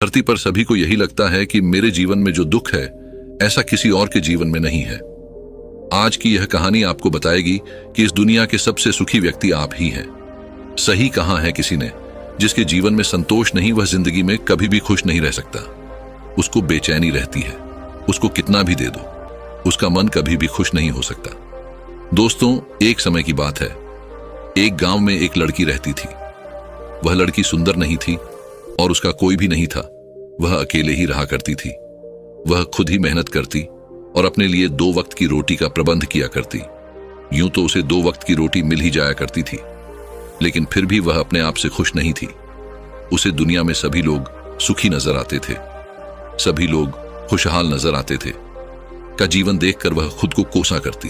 धरती पर सभी को यही लगता है कि मेरे जीवन में जो दुख है ऐसा किसी और के जीवन में नहीं है। आज की यह कहानी आपको बताएगी कि इस दुनिया के सबसे सुखी व्यक्ति आप ही हैं। सही कहा है किसी ने, जिसके जीवन में संतोष नहीं वह जिंदगी में कभी भी खुश नहीं रह सकता। उसको बेचैनी रहती है, उसको कितना भी दे दो उसका मन कभी भी खुश नहीं हो सकता। दोस्तों, एक समय की बात है, एक गांव में एक लड़की रहती थी। वह लड़की सुंदर नहीं थी और उसका कोई भी नहीं था। वह अकेले ही रहा करती थी। वह खुद ही मेहनत करती और अपने लिए 2 वक्त की रोटी का प्रबंध किया करती। यूं तो उसे 2 वक्त की रोटी मिल ही जाया करती थी, लेकिन फिर भी वह अपने आप से खुश नहीं थी। उसे दुनिया में सभी लोग सुखी नजर आते थे, सभी लोग खुशहाल नजर आते थे। का जीवन देखकर वह खुद को कोसा करती,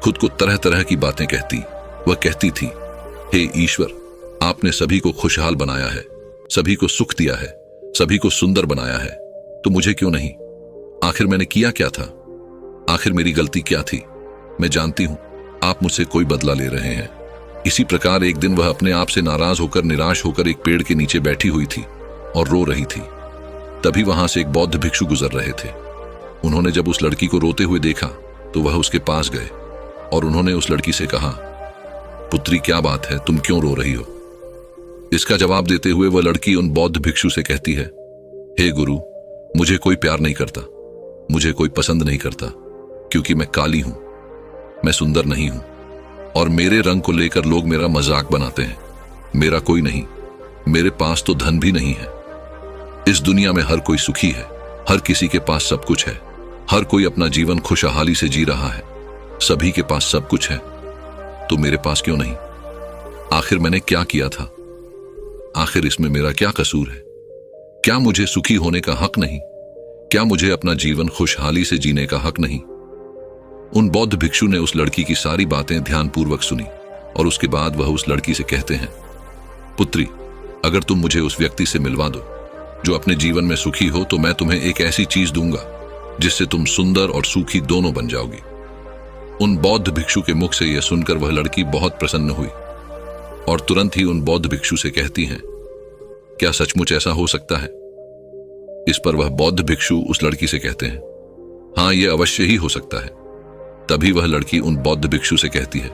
खुद को तरह तरह की बातें कहती। वह कहती थी, हे ईश्वर, आपने सभी को खुशहाल बनाया है, सभी को सुख दिया है, सभी को सुंदर बनाया है, तो मुझे क्यों नहीं? आखिर मैंने किया क्या था? आखिर मेरी गलती क्या थी? मैं जानती हूं आप मुझसे कोई बदला ले रहे हैं। इसी प्रकार एक दिन वह अपने आप से नाराज होकर, निराश होकर एक पेड़ के नीचे बैठी हुई थी और रो रही थी। तभी वहां से एक बौद्ध भिक्षु गुजर रहे थे। उन्होंने जब उस लड़की को रोते हुए देखा तो वह उसके पास गए और उन्होंने उस लड़की से कहा, पुत्री, क्या बात है, तुम क्यों रो रही हो? इसका जवाब देते हुए वह लड़की उन बौद्ध भिक्षु से कहती है, हे गुरु, मुझे कोई प्यार नहीं करता, मुझे कोई पसंद नहीं करता, क्योंकि मैं काली हूं, मैं सुंदर नहीं हूं और मेरे रंग को लेकर लोग मेरा मजाक बनाते हैं। मेरा कोई नहीं, मेरे पास तो धन भी नहीं है। इस दुनिया में हर कोई सुखी है, हर किसी के पास सब कुछ है, हर कोई अपना जीवन खुशहाली से जी रहा है, सभी के पास सब कुछ है, तो मेरे पास क्यों नहीं? आखिर मैंने क्या किया था? आखिर इसमें मेरा क्या कसूर है? क्या मुझे सुखी होने का हक नहीं? क्या मुझे अपना जीवन खुशहाली से जीने का हक नहीं? उन बौद्ध भिक्षु ने उस लड़की की सारी बातें ध्यानपूर्वक सुनी और उसके बाद वह उस लड़की से कहते हैं, पुत्री, अगर तुम मुझे उस व्यक्ति से मिलवा दो जो अपने जीवन में सुखी हो, तो मैं तुम्हें एक ऐसी चीज दूंगा जिससे तुम सुंदर और सुखी दोनों बन जाओगी। उन बौद्ध भिक्षु के मुख से यह सुनकर वह लड़की बहुत प्रसन्न हुई और तुरंत ही उन बौद्ध भिक्षु से कहती हैं, क्या सचमुच ऐसा हो सकता है? इस पर वह बौद्ध भिक्षु उस लड़की से कहते हैं, हां, यह अवश्य ही हो सकता है। तभी वह लड़की उन बौद्ध भिक्षु से कहती है,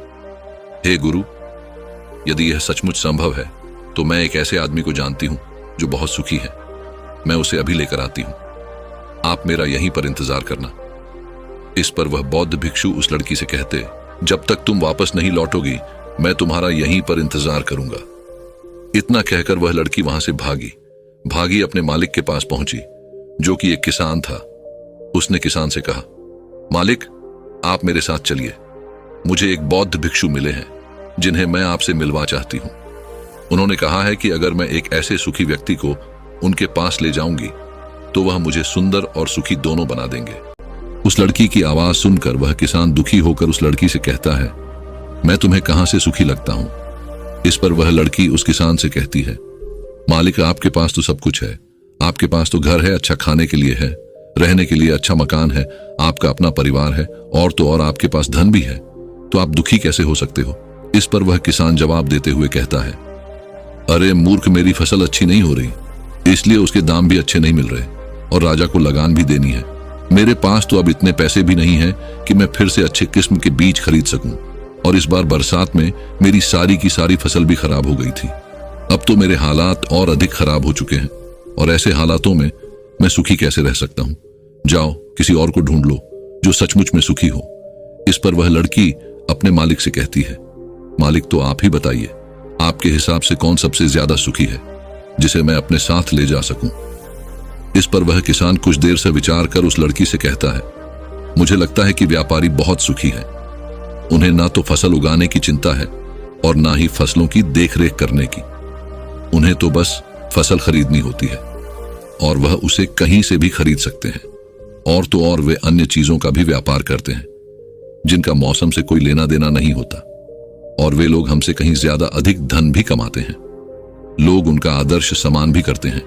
हे गुरु, यदि यह सचमुच संभव है तो मैं एक ऐसे आदमी को जानती हूं जो बहुत सुखी है। मैं उसे अभी लेकर आती हूं, आप मेरा यहीं पर इंतजार करना। इस पर वह बौद्ध भिक्षु उस लड़की से कहते, जब तक तुम वापस नहीं लौटोगी मैं तुम्हारा यहीं पर इंतजार करूंगा। इतना कहकर वह लड़की वहां से भागी अपने मालिक के पास पहुंची, जो कि एक किसान था। उसने किसान से कहा, मालिक, आप मेरे साथ चलिए, मुझे एक बौद्ध भिक्षु मिले हैं जिन्हें मैं आपसे मिलवा चाहती हूं। उन्होंने कहा है कि अगर मैं एक ऐसे सुखी व्यक्ति को उनके पास ले जाऊंगी तो वह मुझे सुंदर और सुखी दोनों बना देंगे। उस लड़की की आवाज सुनकर वह किसान दुखी होकर उस लड़की से कहता है, मैं तुम्हें कहां से सुखी लगता हूं? इस पर वह लड़की उस किसान से कहती है, मालिक, आपके पास तो सब कुछ है, आपके पास तो घर है, अच्छा खाने के लिए है, रहने के लिए अच्छा मकान है, आपका अपना परिवार है, और तो और आपके पास धन भी है, तो आप दुखी कैसे हो सकते हो? इस पर वह किसान जवाब देते हुए कहता है, अरे मूर्ख, मेरी फसल अच्छी नहीं हो रही, इसलिए उसके दाम भी अच्छे नहीं मिल रहे और राजा को लगान भी देनी है। मेरे पास तो अब इतने पैसे भी नहीं है कि मैं फिर से अच्छे किस्म के बीज खरीद सकूं, और इस बार बरसात में मेरी सारी की सारी फसल भी खराब हो गई थी। अब तो मेरे हालात और अधिक खराब हो चुके हैं और ऐसे हालातों में मैं सुखी कैसे रह सकता हूं? जाओ, किसी और को ढूंढ लो जो सचमुच में सुखी हो। इस पर वह लड़की अपने मालिक से कहती है, मालिक, तो आप ही बताइए, आपके हिसाब से कौन सबसे ज्यादा सुखी है जिसे मैं अपने साथ ले जा सकूं? इस पर वह किसान कुछ देर से विचार कर उस लड़की से कहता है, मुझे लगता है कि व्यापारी बहुत सुखी है। उन्हें ना तो फसल उगाने की चिंता है और ना ही फसलों की देखरेख करने की। उन्हें तो बस फसल खरीदनी होती है और वह उसे कहीं से भी खरीद सकते हैं, और तो और वे अन्य चीजों का भी व्यापार करते हैं जिनका मौसम से कोई लेना देना नहीं होता, और वे लोग हमसे कहीं ज्यादा अधिक धन भी कमाते हैं। लोग उनका आदर्श सम्मान भी करते हैं।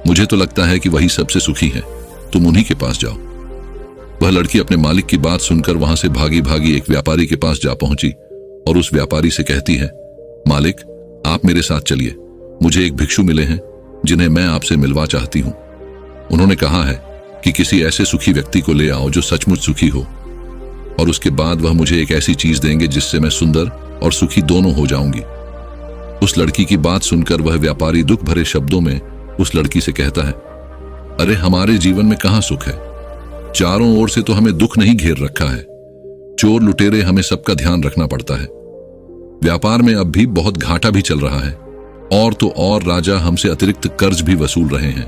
मुझे तो लगता है कि वही सबसे सुखी है, तुम उन्हीं के पास जाओ। वह लड़की अपने मालिक की बात सुनकर वहां से भागी एक व्यापारी के पास जा पहुंची और उस व्यापारी से कहती है, मालिक, आप मेरे साथ चलिए, मुझे एक भिक्षु मिले हैं जिन्हें मैं आपसे मिलवा चाहती हूँ। उन्होंने कहा है कि किसी ऐसे सुखी व्यक्ति को ले आओ जो सचमुच सुखी हो, और उसके बाद वह मुझे एक ऐसी चीज देंगे जिससे मैं सुंदर और सुखी दोनों हो जाऊंगी। उस लड़की की बात सुनकर वह व्यापारी दुख भरे शब्दों में उस लड़की से कहता है, अरे हमारे जीवन में कहां सुख है? चारों ओर से तो हमें दुख नहीं घेर रखा है। चोर लुटेरे, हमें सबका ध्यान रखना पड़ता है। व्यापार में अब भी बहुत घाटा भी चल रहा है, और तो और राजा हमसे अतिरिक्त कर्ज भी वसूल रहे हैं,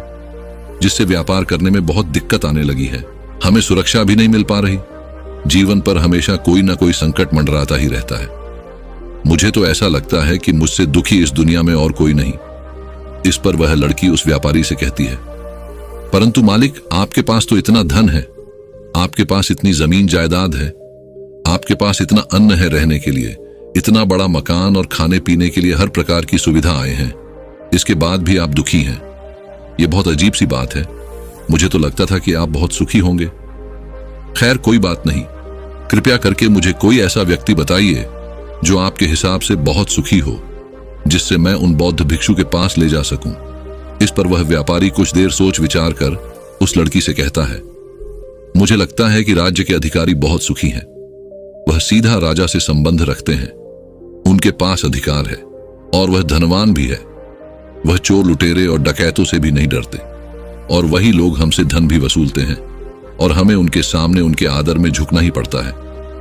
जिससे व्यापार करने में बहुत दिक्कत आने लगी है। हमें सुरक्षा भी नहीं मिल पा रही। जीवन पर हमेशा कोई ना कोई संकट मंडराता ही रहता है। मुझे तो ऐसा लगता है कि मुझसे दुखी इस दुनिया में और कोई नहीं। इस पर वह लड़की उस व्यापारी से कहती है, परंतु मालिक, आपके पास तो इतना धन है, आपके पास इतनी जमीन जायदाद है, आपके पास इतना अन्न है रहने के लिए, इतना बड़ा मकान और खाने पीने के लिए हर प्रकार की सुविधा आए हैं, इसके बाद भी आप दुखी हैं। यह बहुत अजीब सी बात है। मुझे तो लगता था कि आप बहुत सुखी होंगे। खैर, कोई बात नहीं। कृपया करके मुझे कोई ऐसा व्यक्ति बताइए जो आपके हिसाब से बहुत सुखी हो, जिससे मैं उन बौद्ध भिक्षु के पास ले जा सकूं। इस पर वह व्यापारी कुछ देर सोच विचार कर उस लड़की से कहता है, मुझे लगता है कि राज्य के अधिकारी बहुत सुखी हैं। वह सीधा राजा से संबंध रखते हैं, उनके पास अधिकार है, और वह धनवान भी है। वह चोर लुटेरे और डकैतों से भी नहीं डरते, और वही लोग हमसे धन भी वसूलते हैं, और हमें उनके सामने उनके आदर में झुकना ही पड़ता है,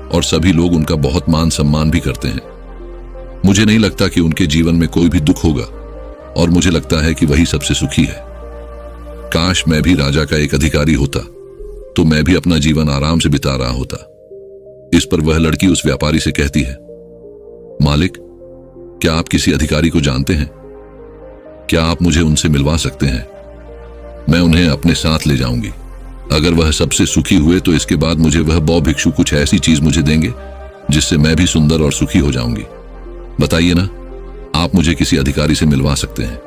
और सभी लोग उनका बहुत मान सम्मान भी करते हैं। मुझे नहीं लगता कि उनके जीवन में कोई भी दुख होगा, और मुझे लगता है कि वही सबसे सुखी है। काश मैं भी राजा का एक अधिकारी होता, तो मैं भी अपना जीवन आराम से बिता रहा होता। इस पर वह लड़की उस व्यापारी से कहती है, मालिक, क्या आप किसी अधिकारी को जानते हैं? क्या आप मुझे उनसे मिलवा सकते हैं? मैं उन्हें अपने साथ ले जाऊंगी। अगर वह सबसे सुखी हुए तो इसके बाद मुझे वह बौद्ध भिक्षु कुछ ऐसी चीज मुझे देंगे जिससे मैं भी सुंदर और सुखी हो जाऊंगी। बताइए ना, आप मुझे किसी अधिकारी से मिलवा सकते हैं।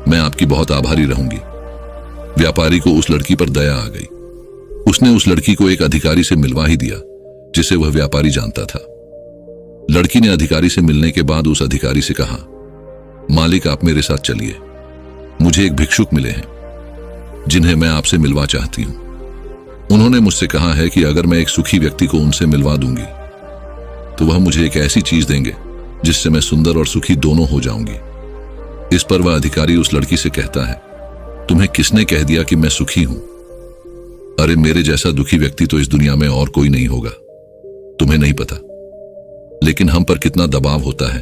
मैं आपकी बहुत आभारी रहूंगी। व्यापारी को उस लड़की पर दया आ गई। उसने उस लड़की को एक अधिकारी से मिलवा ही दिया जिसे वह व्यापारी जानता था। लड़की ने अधिकारी से मिलने के बाद उस अधिकारी से कहा, मालिक, आप मेरे साथ चलिए। मुझे एक भिक्षुक मिले हैं जिन्हें मैं आपसे मिलवा चाहती हूं। उन्होंने मुझसे कहा है कि अगर मैं एक सुखी व्यक्ति को उनसे मिलवा दूंगी तो वह मुझे एक ऐसी चीज देंगे जिससे मैं सुंदर और सुखी दोनों हो जाऊंगी। इस पर वह अधिकारी उस लड़की से कहता है, तुम्हें किसने कह दिया कि मैं सुखी हूं? अरे, मेरे जैसा दुखी व्यक्ति तो इस दुनिया में और कोई नहीं होगा। तुम्हें नहीं पता, लेकिन हम पर कितना दबाव होता है,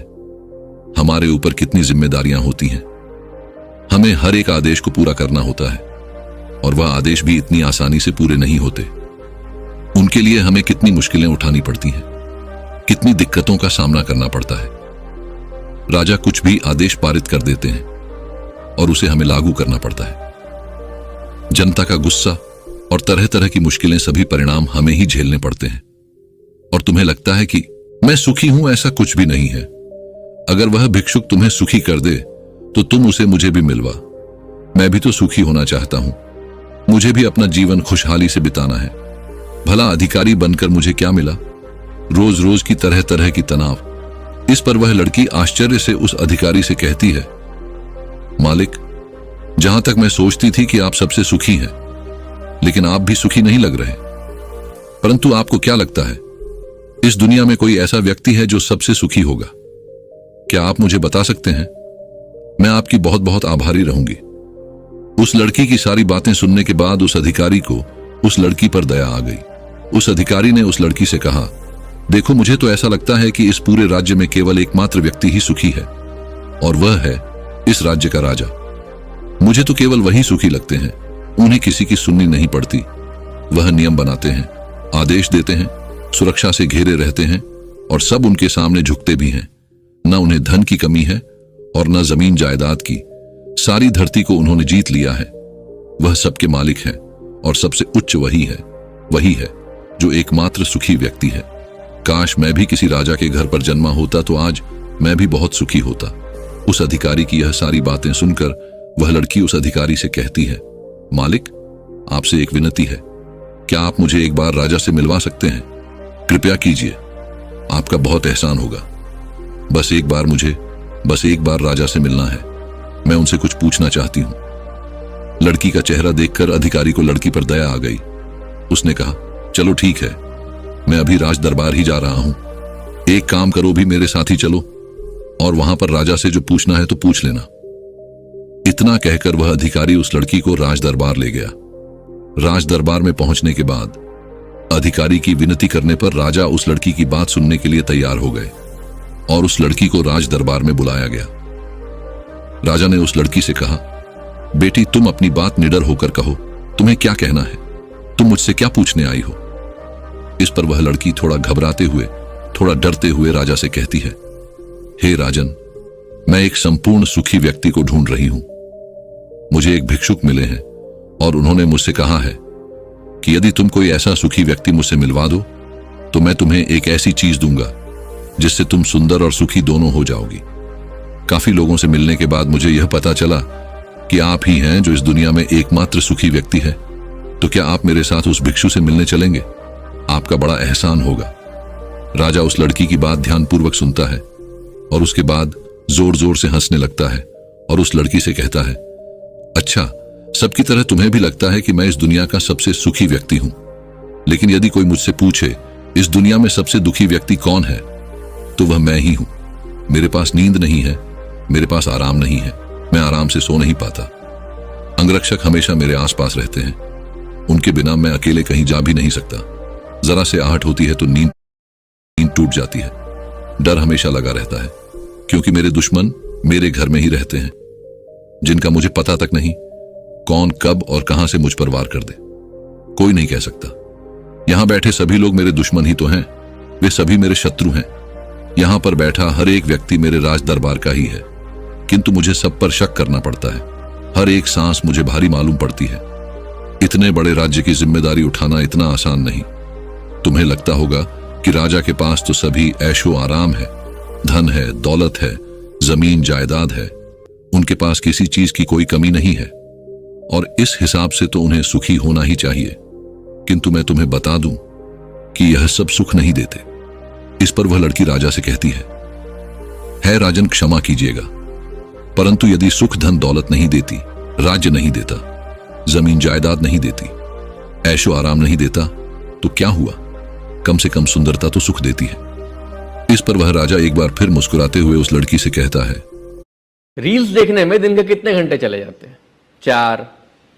हमारे ऊपर कितनी जिम्मेदारियां होती हैं। हमें हर एक आदेश को पूरा करना होता है, और वह आदेश भी इतनी आसानी से पूरे नहीं होते। उनके लिए हमें कितनी मुश्किलें उठानी पड़ती हैं, कितनी दिक्कतों का सामना करना पड़ता है। राजा कुछ भी आदेश पारित कर देते हैं और उसे हमें लागू करना पड़ता है। जनता का गुस्सा और तरह तरह की मुश्किलें, सभी परिणाम हमें ही झेलने पड़ते हैं। और तुम्हें लगता है कि मैं सुखी हूं, ऐसा कुछ भी नहीं है। अगर वह भिक्षुक तुम्हें सुखी कर दे तो तुम उसे मुझे भी मिलवा। मैं भी तो सुखी होना चाहता हूं। मुझे भी अपना जीवन खुशहाली से बिताना है। भला अधिकारी बनकर मुझे क्या मिला? रोज रोज की तरह तरह की तनाव। इस पर वह लड़की आश्चर्य से उस अधिकारी से कहती है, मालिक, जहां तक मैं सोचती थी कि आप सबसे सुखी हैं, लेकिन आप भी सुखी नहीं लग रहे। परंतु आपको क्या लगता है, इस दुनिया में कोई ऐसा व्यक्ति है जो सबसे सुखी होगा? क्या आप मुझे बता सकते हैं? मैं आपकी बहुत बहुत आभारी रहूंगी। उस लड़की की सारी बातें सुनने के बाद उस अधिकारी को उस लड़की पर दया आ गई। उस अधिकारी ने उस लड़की से कहा, देखो, मुझे तो ऐसा लगता है कि इस पूरे राज्य में केवल एकमात्र व्यक्ति ही सुखी है, और वह है इस राज्य का राजा। मुझे तो केवल वही सुखी लगते हैं। उन्हें किसी की सुननी नहीं पड़ती। वह नियम बनाते हैं, आदेश देते हैं, सुरक्षा से घेरे रहते हैं, और सब उनके सामने झुकते भी हैं। न उन्हें धन की कमी है और न जमीन जायदाद की। सारी धरती को उन्होंने जीत लिया है। वह सबके मालिक है, और सबसे उच्च वही है जो एकमात्र सुखी व्यक्ति है। काश मैं भी किसी राजा के घर पर जन्मा होता तो आज मैं भी बहुत सुखी होता। उस अधिकारी की यह सारी बातें सुनकर वह लड़की उस अधिकारी से कहती है, मालिक, आपसे एक विनती है। क्या आप मुझे एक बार राजा से मिलवा सकते हैं? कृपया कीजिए, आपका बहुत एहसान होगा। बस एक बार राजा से मिलना है। मैं उनसे कुछ पूछना चाहती हूं। लड़की का चेहरा देखकर अधिकारी को लड़की पर दया आ गई। उसने कहा, चलो ठीक है, मैं अभी राज दरबार ही जा रहा हूं। एक काम करो, भी मेरे साथ ही चलो और वहां पर राजा से जो पूछना है तो पूछ लेना। इतना कहकर वह अधिकारी उस लड़की को राज दरबार ले गया। राज दरबार में पहुंचने के बाद अधिकारी की विनती करने पर राजा उस लड़की की बात सुनने के लिए तैयार हो गए और उस लड़की को राज दरबार में बुलाया गया। राजा ने उस लड़की से कहा, बेटी, तुम अपनी बात निडर होकर कहो, तुम्हें क्या कहना है, तुम मुझसे क्या पूछने आई हो। इस पर वह लड़की थोड़ा घबराते हुए, थोड़ा डरते हुए राजा से कहती है, हे राजन, मैं एक संपूर्ण सुखी व्यक्ति को ढूंढ रही हूं। मुझे एक भिक्षुक मिले हैं और उन्होंने मुझसे कहा है कि यदि तुम कोई ऐसा सुखी व्यक्ति मुझसे मिलवा दो तो मैं तुम्हें एक ऐसी चीज दूंगा जिससे तुम सुंदर और सुखी दोनों हो जाओगी। काफी लोगों से मिलने के बाद मुझे यह पता चला कि आप ही हैं जो इस दुनिया में एकमात्र सुखी व्यक्ति है। तो क्या आप मेरे साथ उस भिक्षु से मिलने चलेंगे? आपका बड़ा एहसान होगा। राजा उस लड़की की बात ध्यानपूर्वक सुनता है और उसके बाद जोर जोर से हंसने लगता है और उस लड़की से कहता है, अच्छा, सबकी तरह तुम्हें भी लगता है कि मैं इस दुनिया का सबसे सुखी व्यक्ति हूं, लेकिन यदि कोई मुझसे पूछे इस दुनिया में सबसे दुखी व्यक्ति कौन है तो वह मैं ही हूं। मेरे पास नींद नहीं है, मेरे पास आराम नहीं है, मैं आराम से सो नहीं पाता। अंगरक्षक हमेशा मेरे आसपास रहते हैं, उनके बिना मैं अकेले कहीं जा भी नहीं सकता। जरा से आहट होती है तो नींद टूट जाती है। डर हमेशा लगा रहता है क्योंकि मेरे दुश्मन मेरे घर में ही रहते हैं, जिनका मुझे पता तक नहीं कौन कब और कहां से मुझ पर वार कर दे, कोई नहीं कह सकता। यहां बैठे सभी लोग मेरे दुश्मन ही तो हैं, वे सभी मेरे शत्रु हैं। यहां पर बैठा हर एक व्यक्ति मेरे राज दरबार का ही है, किंतु मुझे सब पर शक करना पड़ता है। हर एक सांस मुझे भारी मालूम पड़ती है। इतने बड़े राज्य की जिम्मेदारी उठाना इतना आसान नहीं। तुम्हें लगता होगा कि राजा के पास तो सभी ऐशो आराम है, धन है, दौलत है, जमीन जायदाद है, उनके पास किसी चीज की कोई कमी नहीं है और इस हिसाब से तो उन्हें सुखी होना ही चाहिए। किंतु मैं तुम्हें बता दूं कि यह सब सुख नहीं देते। इस पर वह लड़की राजा से कहती है राजन, क्षमा कीजिएगा, परंतु यदि सुख धन दौलत नहीं देती, राज्य नहीं देता, जमीन जायदाद नहीं देती, ऐशो आराम नहीं देता, तो क्या हुआ? कम से कम सुंदरता तो सुख देती है। इस पर वह राजा एक बार फिर मुस्कुराते हुए उस लड़की से कहता है, रील्स देखने में दिन के कितने घंटे चले जाते हैं? 4,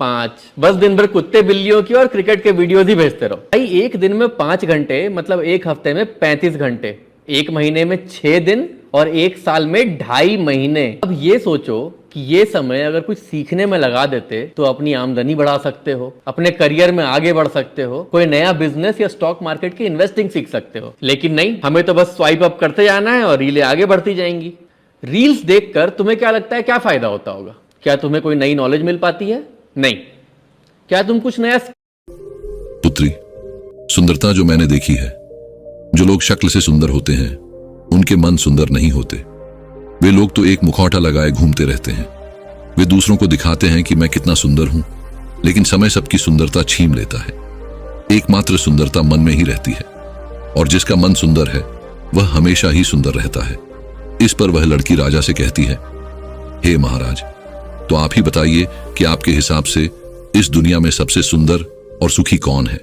5, बस दिन भर कुत्ते बिल्लियों की और क्रिकेट के वीडियोज ही भेजते रहो। भाई, एक दिन में 5 घंटे मतलब एक हफ्ते में 35 घंटे, एक महीने में 6 दिन और एक साल में 2.5 महीने। अब ये सोचो कि ये समय अगर कुछ सीखने में लगा देते तो अपनी आमदनी बढ़ा सकते हो, अपने करियर में आगे बढ़ सकते हो, कोई नया बिजनेस या स्टॉक मार्केट की इन्वेस्टिंग सीख सकते हो। लेकिन नहीं, हमें तो बस स्वाइप अप करते जाना है और रीलें आगे बढ़ती जाएंगी। रील्स देखकर तुम्हें क्या लगता है क्या फायदा होता होगा? क्या तुम्हें कोई नई नॉलेज मिल पाती है? नहीं। क्या तुम कुछ नया? पुत्री, सुंदरता जो मैंने देखी है, जो लोग शक्ल से सुंदर होते हैं उनके मन सुंदर नहीं होते। वे लोग तो एक मुखौटा लगाए घूमते रहते हैं। वे दूसरों को दिखाते हैं कि मैं कितना सुंदर हूं, लेकिन समय सबकी सुंदरता छीन लेता है। एकमात्र सुंदरता मन में ही रहती है और जिसका मन सुंदर है वह हमेशा ही सुंदर रहता है। इस पर वह लड़की राजा से कहती है, हे महाराज, तो आप ही बताइए कि आपके हिसाब से इस दुनिया में सबसे सुंदर और सुखी कौन है?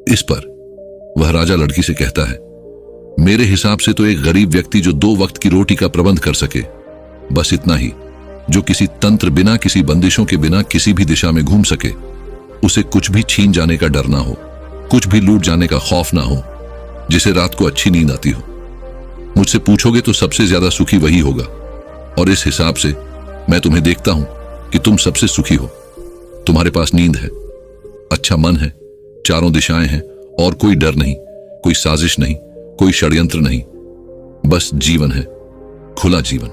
इस पर वह राजा लड़की से कहता है, मेरे हिसाब से तो एक गरीब व्यक्ति जो 2 वक्त की रोटी का प्रबंध कर सके, बस इतना ही, जो किसी तंत्र बिना, किसी बंदिशों के बिना किसी भी दिशा में घूम सके, उसे कुछ भी छीन जाने का डर ना हो, कुछ भी लूट जाने का खौफ ना हो, जिसे रात को अच्छी नींद आती हो। मुझसे पूछोगे तो सबसे ज्यादा सुखी वही होगा और इस हिसाब से मैं तुम्हें देखता हूं कि तुम सबसे सुखी हो। तुम्हारे पास नींद है, अच्छा मन है, चारों दिशाएं हैं और कोई डर नहीं, कोई साजिश नहीं, कोई षड्यंत्र नहीं, बस जीवन है, खुला जीवन।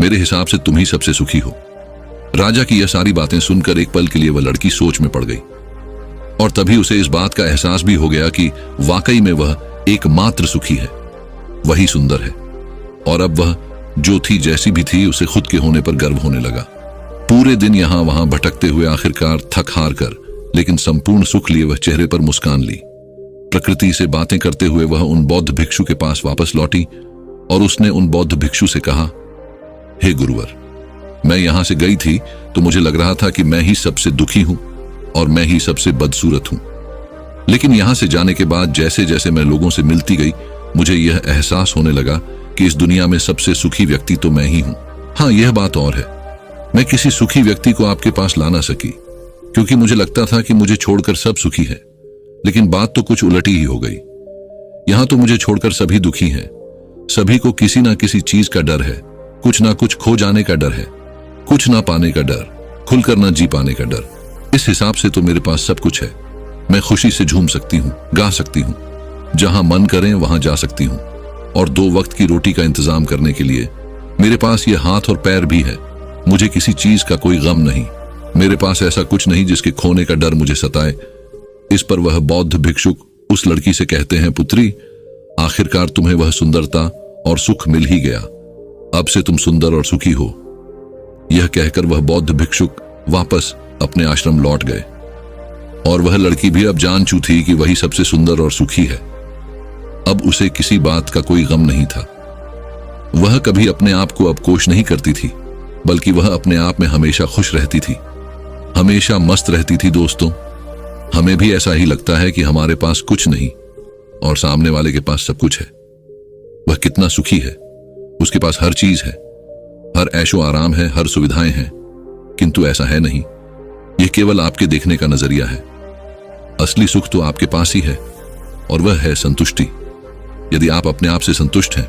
मेरे हिसाब से तुम ही सबसे सुखी हो। राजा की यह सारी बातें सुनकर एक पल के लिए वह लड़की सोच में पड़ गई और तभी उसे इस बात का एहसास भी हो गया कि वाकई में वह एकमात्र सुखी है, वही सुंदर है। और अब वह जो थी जैसी भी थी, उसे खुद के होने पर गर्व होने लगा। पूरे दिन यहां वहां भटकते हुए आखिरकार थक हार कर, लेकिन संपूर्ण सुख लिए वह चेहरे पर मुस्कान ली। प्रकृति से बातें करते हुए वह उन बौद्ध भिक्षु के पास वापस लौटी और उसने उन बौद्ध भिक्षु से कहा, हे गुरुवर, मैं यहां से गई थी तो मुझे लग रहा था कि मैं ही सबसे दुखी हूं और मैं ही सबसे बदसूरत हूं। लेकिन यहां से जाने के बाद जैसे जैसे मैं लोगों से मिलती गई, मुझे यह एहसास होने लगा कि इस दुनिया में सबसे सुखी व्यक्ति तो मैं ही हूं। हाँ, यह बात और है, मैं किसी सुखी व्यक्ति को आपके पास ला ना सकी, क्योंकि मुझे लगता था कि मुझे छोड़कर सब सुखी है। लेकिन बात तो कुछ उलटी ही हो गई। यहां तो मुझे छोड़कर सभी दुखी हैं। सभी को किसी ना किसी चीज का डर है, कुछ ना कुछ खो जाने का डर है, कुछ ना पाने का डर, खुलकर ना जी पाने का डर। इस हिसाब से तो मेरे पास सब कुछ है। मैं खुशी से झूम सकती हूँ, गा सकती हूँ, जहां मन करे वहां जा सकती हूँ, और 2 वक्त की रोटी का इंतजाम करने के लिए मेरे पास ये हाथ और पैर भी है। मुझे किसी चीज का कोई गम नहीं। मेरे पास ऐसा कुछ नहीं जिसके खोने का डर मुझे सताए। इस पर वह बौद्ध भिक्षुक उस लड़की से कहते हैं, पुत्री, आखिरकार तुम्हें वह सुंदरता और सुख मिल ही गया। अब से तुम सुंदर और सुखी हो। यह कहकर वह बौद्ध भिक्षुक वापस अपने आश्रम लौट गए, और वह लड़की भी अब जान चुकी थी कि वही सबसे सुंदर और सुखी है। अब उसे किसी बात का कोई गम नहीं था। वह कभी अपने आप को अपकोष नहीं करती थी, बल्कि वह अपने आप में हमेशा खुश रहती थी, हमेशा मस्त रहती थी। दोस्तों, हमें भी ऐसा ही लगता है कि हमारे पास कुछ नहीं और सामने वाले के पास सब कुछ है। वह कितना सुखी है, उसके पास हर चीज है, हर ऐशो आराम है, हर सुविधाएं हैं। किंतु ऐसा है नहीं। यह केवल आपके देखने का नजरिया है। असली सुख तो आपके पास ही है, और वह है संतुष्टि। यदि आप अपने आप से संतुष्ट हैं,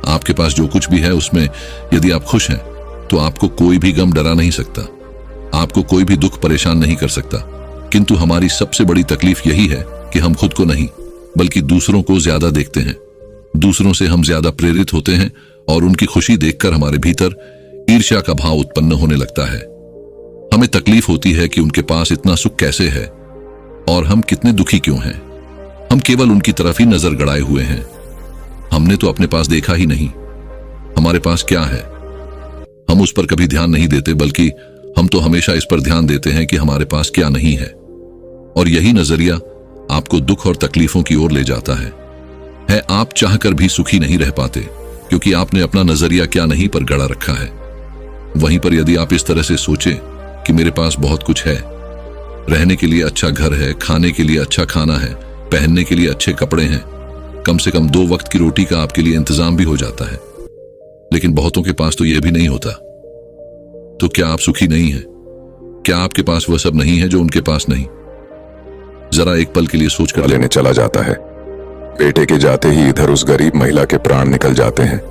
आपके पास जो कुछ भी है उसमें यदि आप खुश हैं, तो आपको कोई भी गम डरा नहीं सकता, आपको कोई भी दुख परेशान नहीं कर सकता। किंतु हमारी सबसे बड़ी तकलीफ यही है कि हम खुद को नहीं बल्कि दूसरों को ज्यादा देखते हैं। दूसरों से हम ज्यादा प्रेरित होते हैं, और उनकी खुशी देखकर हमारे भीतर ईर्ष्या का भाव उत्पन्न होने लगता है। हमें तकलीफ होती है कि उनके पास इतना सुख कैसे है और हम कितने दुखी क्यों हैं। हम केवल उनकी तरफ ही नजर गड़ाए हुए हैं। हमने तो अपने पास देखा ही नहीं हमारे पास क्या है। हम उस पर कभी ध्यान नहीं देते, बल्कि हम तो हमेशा इस पर ध्यान देते हैं कि हमारे पास क्या नहीं है। और यही नजरिया आपको दुख और तकलीफों की ओर ले जाता है। आप चाहकर भी सुखी नहीं रह पाते, क्योंकि आपने अपना नजरिया क्या नहीं पर गड़ा रखा है। वहीं पर यदि आप इस तरह से सोचे कि मेरे पास बहुत कुछ है, रहने के लिए अच्छा घर है, खाने के लिए अच्छा खाना है, पहनने के लिए अच्छे कपड़े हैं, कम से कम 2 वक्त की रोटी का आपके लिए इंतजाम भी हो जाता है, लेकिन बहुतों के पास तो यह भी नहीं होता, तो क्या आप सुखी नहीं हैं? क्या आपके पास वह सब नहीं है जो उनके पास नहीं? जरा एक पल के लिए सोच कर लेने चला जाता है। बेटे के जाते ही इधर उस गरीब महिला के प्राण निकल जाते हैं।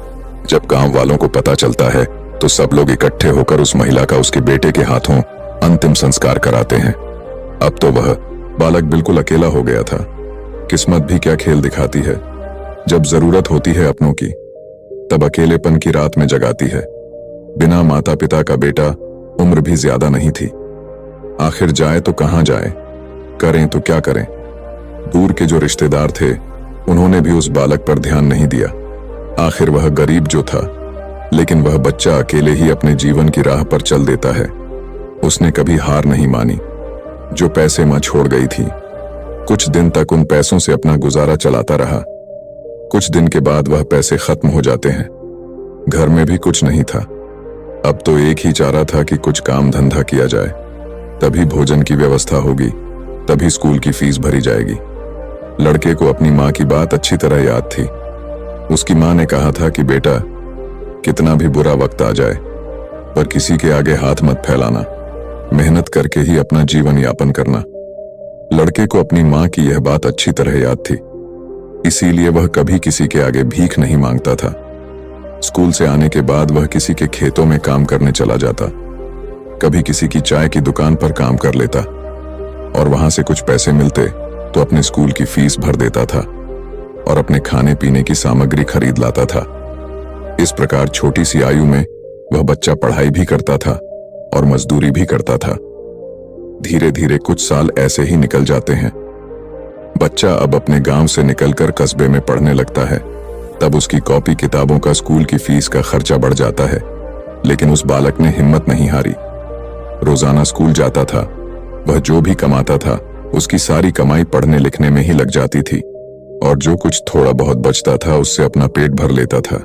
जब गांव वालों को पता चलता है तो सब लोग इकट्ठे होकर उस महिला का उसके बेटे के हाथों अंतिम संस्कार कराते हैं। अब तो वह बालक बिल्कुल अकेला हो गया था। किस्मत भी क्या खेल दिखाती है। जब जरूरत होती है अपनों की, तब अकेलेपन की रात में जगाती है। बिना माता पिता का बेटा, उम्र भी ज्यादा नहीं थी। आखिर जाए तो कहां जाए, करें तो क्या करें। दूर के जो रिश्तेदार थे, उन्होंने भी उस बालक पर ध्यान नहीं दिया। आखिर वह गरीब जो था, लेकिन वह बच्चा अकेले ही अपने जीवन की राह पर चल देता है। उसने कभी हार नहीं मानी। जो पैसे मां छोड़ गई थी, कुछ दिन तक उन पैसों से अपना गुजारा चलाता रहा। कुछ दिन के बाद वह पैसे खत्म हो जाते हैं। घर में भी कुछ नहीं था। अब तो एक ही चारा था कि कुछ काम धंधा किया जाए, तभी भोजन की व्यवस्था होगी, तभी स्कूल की फीस भरी जाएगी। लड़के को अपनी माँ की बात अच्छी तरह याद थी। उसकी माँ ने कहा था कि बेटा, कितना भी बुरा वक्त आ जाए, पर किसी के आगे हाथ मत फैलाना, मेहनत करके ही अपना जीवन यापन करना। लड़के को अपनी माँ की यह बात अच्छी तरह याद थी, इसीलिए वह कभी किसी के आगे भीख नहीं मांगता था। स्कूल से आने के बाद वह किसी के खेतों में काम करने चला जाता, कभी किसी की चाय की दुकान पर काम कर लेता, और वहां से कुछ पैसे मिलते तो अपने स्कूल की फीस भर देता था और अपने खाने पीने की सामग्री खरीद लाता था। इस प्रकार छोटी सी आयु में वह बच्चा पढ़ाई भी करता था और मजदूरी भी करता था। धीरे धीरे कुछ साल ऐसे ही निकल जाते हैं। बच्चा अब अपने गांव से निकलकर कस्बे में पढ़ने लगता है। तब उसकी कॉपी किताबों का, स्कूल की फीस का खर्चा बढ़ जाता है, लेकिन उस बालक ने हिम्मत नहीं हारी। रोजाना स्कूल जाता था। वह जो भी कमाता था, उसकी सारी कमाई पढ़ने लिखने में ही लग जाती थी, और जो कुछ थोड़ा बहुत बचता था उससे अपना पेट भर लेता था।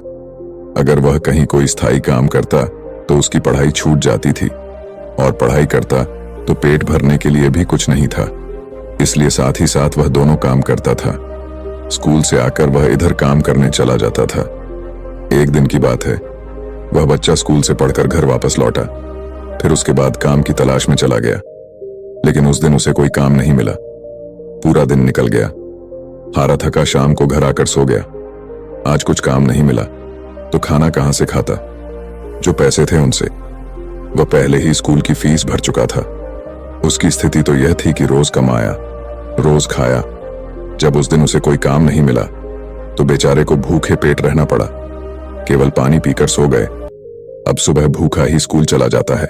अगर वह कहीं कोई स्थायी काम करता तो उसकी पढ़ाई छूट जाती थी, और पढ़ाई करता तो पेट भरने के लिए भी कुछ नहीं था। इसलिए साथ ही साथ वह दोनों काम करता था। स्कूल से आकर वह इधर काम करने चला जाता था। एक दिन की बात है, वह बच्चा स्कूल से पढ़कर घर वापस लौटा, फिर उसके बाद काम की तलाश में चला गया। लेकिन उस दिन उसे कोई काम नहीं मिला। पूरा दिन निकल गया। हारा थका शाम को घर आकर सो गया। आज कुछ काम नहीं मिला तो खाना कहां से खाता। जो पैसे थे उनसे वह पहले ही स्कूल की फीस भर चुका था। उसकी स्थिति तो यह थी कि रोज कमाया, रोज खाया। जब उस दिन उसे कोई काम नहीं मिला तो बेचारे को भूखे पेट रहना पड़ा। केवल पानी पीकर सो गए। अब सुबह भूखा ही स्कूल चला जाता है,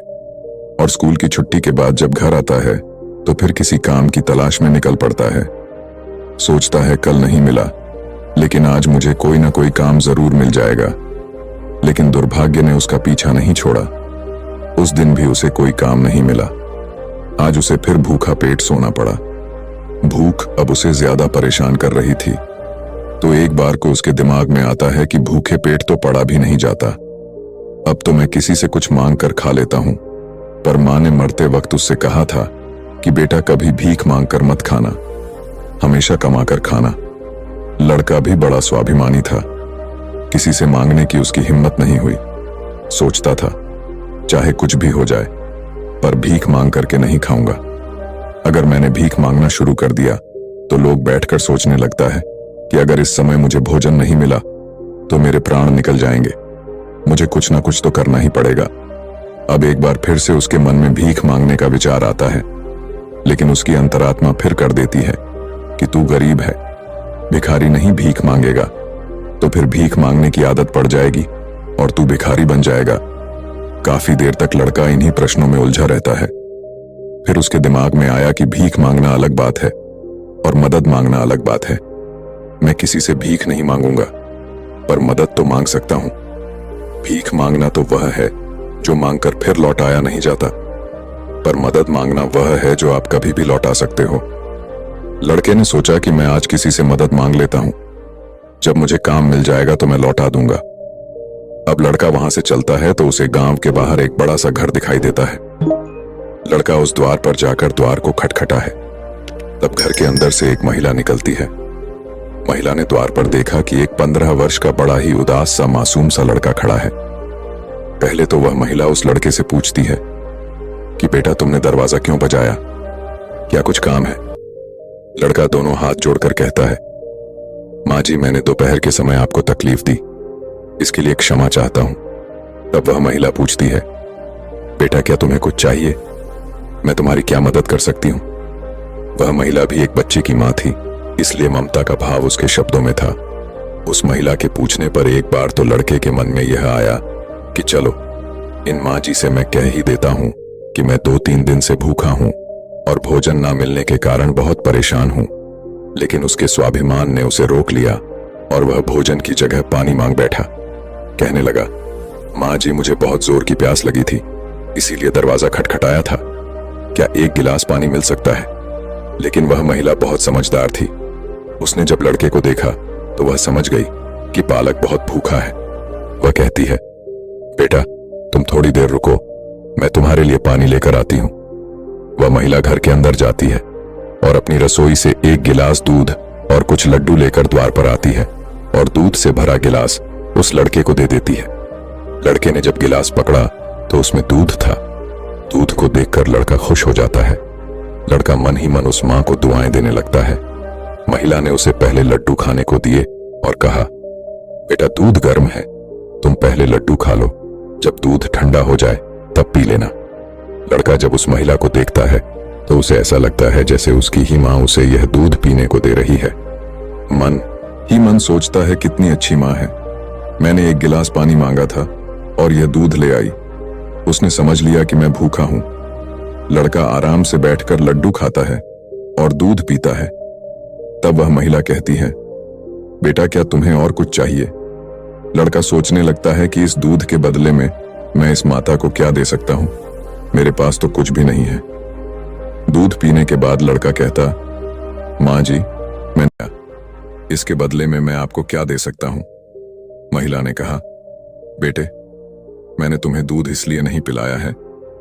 और स्कूल की छुट्टी के बाद जब घर आता है तो फिर किसी काम की तलाश में निकल पड़ता है। सोचता है कल नहीं मिला, लेकिन आज मुझे कोई ना कोई काम जरूर मिल जाएगा। लेकिन दुर्भाग्य ने उसका पीछा नहीं छोड़ा। उस दिन भी उसे कोई काम नहीं मिला। आज उसे फिर भूखा पेट सोना पड़ा। भूख अब उसे ज्यादा परेशान कर रही थी। तो एक बार को उसके दिमाग में आता है कि भूखे पेट तो पड़ा भी नहीं जाता। अब तो मैं किसी से कुछ मांग कर खा लेता हूं। पर मां ने मरते वक्त उससे कहा था कि बेटा कभी भीख मांग कर मत खाना, हमेशा कमा कर खाना। लड़का भी बड़ा स्वाभिमानी था। किसी से मांगने की उसकी हिम्मत नहीं हुई। सोचता था चाहे कुछ भी हो जाए, पर भीख मांग करके नहीं खाऊंगा। अगर मैंने भीख मांगना शुरू कर दिया तो लोग बैठकर सोचने लगता है कि अगर इस समय मुझे भोजन नहीं मिला तो मेरे प्राण निकल जाएंगे। मुझे कुछ ना कुछ तो करना ही पड़ेगा। अब एक बार फिर से उसके मन में भीख मांगने का विचार आता है, लेकिन उसकी अंतरात्मा फिर कर देती है कि तू गरीब है, भिखारी नहीं भीख मांगेगा तो फिर भीख मांगने की आदत पड़ जाएगी और तू भिखारी बन जाएगा। काफी देर तक लड़का इन्हीं प्रश्नों में उलझा रहता है। फिर उसके दिमाग में आया कि भीख मांगना अलग बात है और मदद मांगना अलग बात है। मैं किसी से भीख नहीं मांगूंगा, पर मदद तो मांग सकता हूं। भीख मांगना तो वह है जो मांगकर फिर लौटाया नहीं जाता, पर मदद मांगना वह है जो आप कभी भी लौटा सकते हो। लड़के ने सोचा कि मैं आज किसी से मदद मांग लेता हूं, जब मुझे काम मिल जाएगा तो मैं लौटा दूंगा। अब लड़का वहां से चलता है तो उसे गांव के बाहर एक बड़ा सा घर दिखाई देता है। लड़का उस द्वार पर जाकर द्वार को खटखटा है। तब घर के अंदर से एक महिला निकलती है। महिला ने द्वार पर देखा कि एक 15 वर्ष का बड़ा ही उदास सा मासूम सा लड़का खड़ा है। पहले तो वह महिला उस लड़के से पूछती है कि बेटा तुमने दरवाजा क्यों बजाया, क्या कुछ काम है? लड़का दोनों हाथ जोड़कर कहता है, माँ जी मैंने दोपहर के समय आपको तकलीफ दी, इसके लिए क्षमा चाहता हूं। तब वह महिला पूछती है, बेटा क्या तुम्हें कुछ चाहिए? मैं तुम्हारी क्या मदद कर सकती हूं? वह महिला भी एक बच्चे की मां थी, इसलिए ममता का भाव उसके शब्दों में था। उस महिला के पूछने पर एक बार तो लड़के के मन में यह आया कि चलो इन माँ जी से मैं कह ही देता हूं कि मैं 2-3 दिन से भूखा हूं और भोजन ना मिलने के कारण बहुत परेशान हूं। लेकिन उसके स्वाभिमान ने उसे रोक लिया और वह भोजन की जगह पानी मांग बैठा। कहने लगा, माँ जी मुझे बहुत जोर की प्यास लगी थी, इसीलिए दरवाजा खटखटाया था। क्या एक गिलास पानी मिल सकता है? लेकिन वह महिला बहुत समझदार थी। उसने जब लड़के को देखा तो वह समझ गई कि बालक बहुत भूखा है। वह कहती है, बेटा तुम थोड़ी देर रुको, मैं तुम्हारे लिए पानी लेकर आती हूं। वह महिला घर के अंदर जाती है और अपनी रसोई से एक गिलास दूध और कुछ लड्डू लेकर द्वार पर आती है और दूध से भरा गिलास उस लड़के को दे देती है। लड़के ने जब गिलास पकड़ा तो उसमें दूध था। दूध को देखकर लड़का खुश हो जाता है। लड़का मन ही मन उस मां को दुआएं देने लगता है। महिला ने उसे पहले लड्डू खाने को दिए और कहा, बेटा दूध गर्म है, तुम पहले लड्डू खा लो, जब दूध ठंडा हो जाए तब पी लेना। लड़का जब उस महिला को देखता है तो उसे ऐसा लगता है जैसे उसकी ही मां उसे यह दूध पीने को दे रही है। मन ही मन सोचता है कितनी अच्छी मां है, मैंने एक गिलास पानी मांगा था और यह दूध ले आई। उसने समझ लिया कि मैं भूखा हूं। लड़का आराम से बैठकर लड्डू खाता है और दूध पीता है। तब वह महिला कहती है, बेटा क्या तुम्हें और कुछ चाहिए? लड़का सोचने लगता है कि इस दूध के बदले में मैं इस माता को क्या दे सकता हूं, मेरे पास तो कुछ भी नहीं है। दूध पीने के बाद लड़का कहता, माँ जी इसके बदले में मैं आपको क्या दे सकता हूं? महिला ने कहा, बेटे मैंने तुम्हें दूध इसलिए नहीं पिलाया है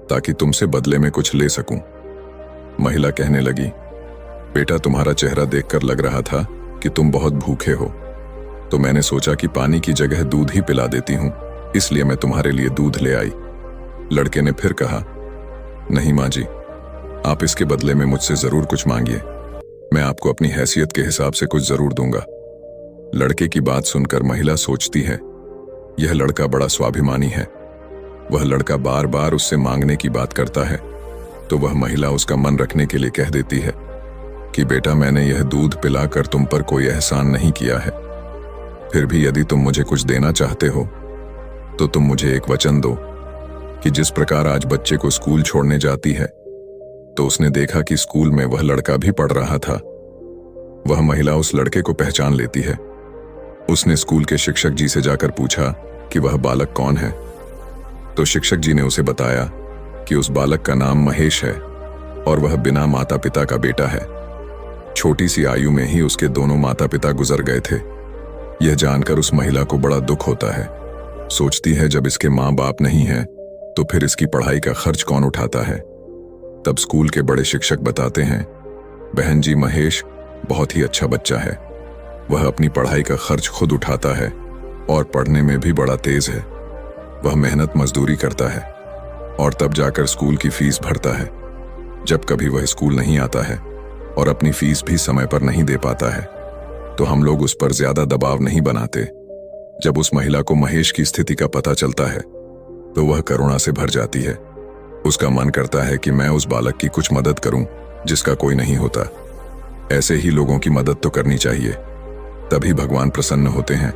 ताकि तुमसे बदले में कुछ ले सकूं। महिला कहने लगी, बेटा तुम्हारा चेहरा देखकर लग रहा था कि तुम बहुत भूखे हो, तो मैंने सोचा कि पानी की जगह दूध ही पिला देती हूं, इसलिए मैं तुम्हारे लिए दूध ले आई। लड़के ने फिर कहा, नहीं माँ जी, आप इसके बदले में मुझसे जरूर कुछ मांगिए, मैं आपको अपनी हैसियत के हिसाब से कुछ जरूर दूंगा। लड़के की बात सुनकर महिला सोचती है, यह लड़का बड़ा स्वाभिमानी है। वह लड़का बार बार उससे मांगने की बात करता है, तो वह महिला उसका मन रखने के लिए कह देती है कि बेटा मैंने यह दूध पिलाकर तुम पर कोई एहसान नहीं किया है, फिर भी यदि तुम मुझे कुछ देना चाहते हो तो तुम मुझे एक वचन दो कि जिस प्रकार आज बच्चे को स्कूल छोड़ने जाती है तो उसने देखा कि स्कूल में वह लड़का भी पढ़ रहा था। वह महिला उस लड़के को पहचान लेती है। उसने स्कूल के शिक्षक जी से जाकर पूछा कि वह बालक कौन है, तो शिक्षक जी ने उसे बताया कि उस बालक का नाम महेश है और वह बिना माता पिता का बेटा है। छोटी सी आयु में ही उसके दोनों माता पिता गुजर गए थे। यह जानकर उस महिला को बड़ा दुख होता है। सोचती है जब इसके माँ बाप नहीं हैं तो फिर इसकी पढ़ाई का खर्च कौन उठाता है। तब स्कूल के बड़े शिक्षक बताते हैं, बहन जी महेश बहुत ही अच्छा बच्चा है, वह अपनी पढ़ाई का खर्च खुद उठाता है और पढ़ने में भी बड़ा तेज है। वह मेहनत मजदूरी करता है और तब जाकर स्कूल की फीस भरता है। जब कभी वह स्कूल नहीं आता है और अपनी फीस भी समय पर नहीं दे पाता है तो हम लोग उस पर ज्यादा दबाव नहीं बनाते। जब उस महिला को महेश की स्थिति का पता चलता है तो वह करुणा से भर जाती है। उसका मन करता है कि मैं उस बालक की कुछ मदद करूं जिसका कोई नहीं होता। ऐसे ही लोगों की मदद तो करनी चाहिए, तभी भगवान प्रसन्न होते हैं।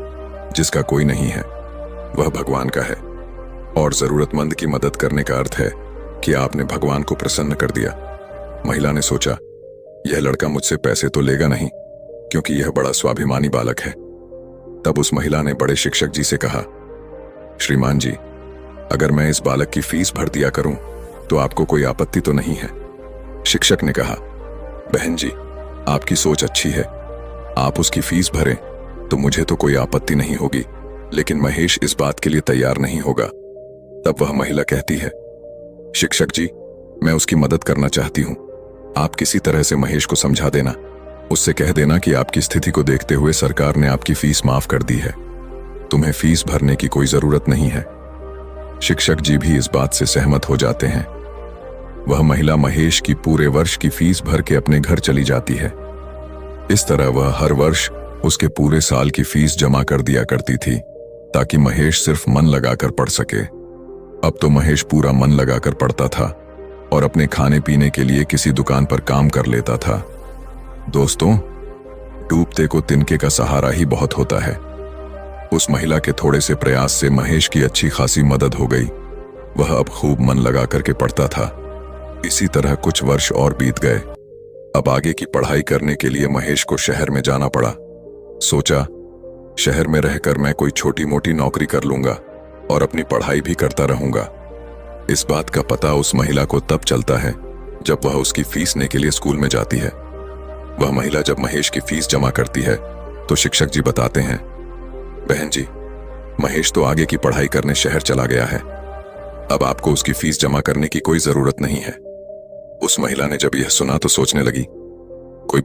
जिसका कोई नहीं है वह भगवान का है, और जरूरतमंद की मदद करने का अर्थ है कि आपने भगवान को प्रसन्न कर दिया। महिला ने सोचा, यह लड़का मुझसे पैसे तो लेगा नहीं क्योंकि यह बड़ा स्वाभिमानी बालक है। तब उस महिला ने बड़े शिक्षक जी से कहा, श्रीमान जी, अगर मैं इस बालक की फीस भर दिया करूं तो आपको कोई आपत्ति तो नहीं है? शिक्षक ने कहा, बहन जी आपकी सोच अच्छी है, आप उसकी फीस भरें तो मुझे तो कोई आपत्ति नहीं होगी, लेकिन महेश इस बात के लिए तैयार नहीं होगा। तब वह महिला कहती है, शिक्षक जी मैं उसकी मदद करना चाहती हूं, आप किसी तरह से महेश को समझा देना, उससे कह देना कि आपकी स्थिति को देखते हुए सरकार ने आपकी फीस माफ कर दी है, तुम्हें फीस भरने की कोई जरूरत नहीं है। शिक्षक जी भी इस बात से सहमत हो जाते हैं। वह महिला महेश की पूरे वर्ष की फीस भर के अपने घर चली जाती है। इस तरह वह हर वर्ष उसके पूरे साल की फीस जमा कर दिया करती थी ताकि महेश सिर्फ मन लगाकर पढ़ सके। अब तो महेश पूरा मन लगाकर पढ़ता था और अपने खाने पीने के लिए किसी दुकान पर काम कर लेता था। दोस्तों, डूबते को तिनके का सहारा ही बहुत होता है। उस महिला के थोड़े से प्रयास से महेश की अच्छी खासी मदद हो गई। वह अब खूब मन लगा करके पढ़ता था। इसी तरह कुछ वर्ष और बीत गए। अब आगे की पढ़ाई करने के लिए महेश को शहर में जाना पड़ा। सोचा, शहर में रहकर मैं कोई छोटी मोटी नौकरी कर लूंगा और अपनी पढ़ाई भी करता रहूंगा। इस बात का पता उस महिला को तब चलता है जब वह उसकी फीस लेने के लिए स्कूल में जाती है। वह महिला जब महेश की फीस जमा करती है तो शिक्षक जी बताते हैं, बहन जी महेश तो आगे की पढ़ाई करने शहर चला गया है, अब आपको उसकी फीस जमा करने की कोई जरूरत नहीं है। उस महिला ने जब यह सुना तो सोचने लगी,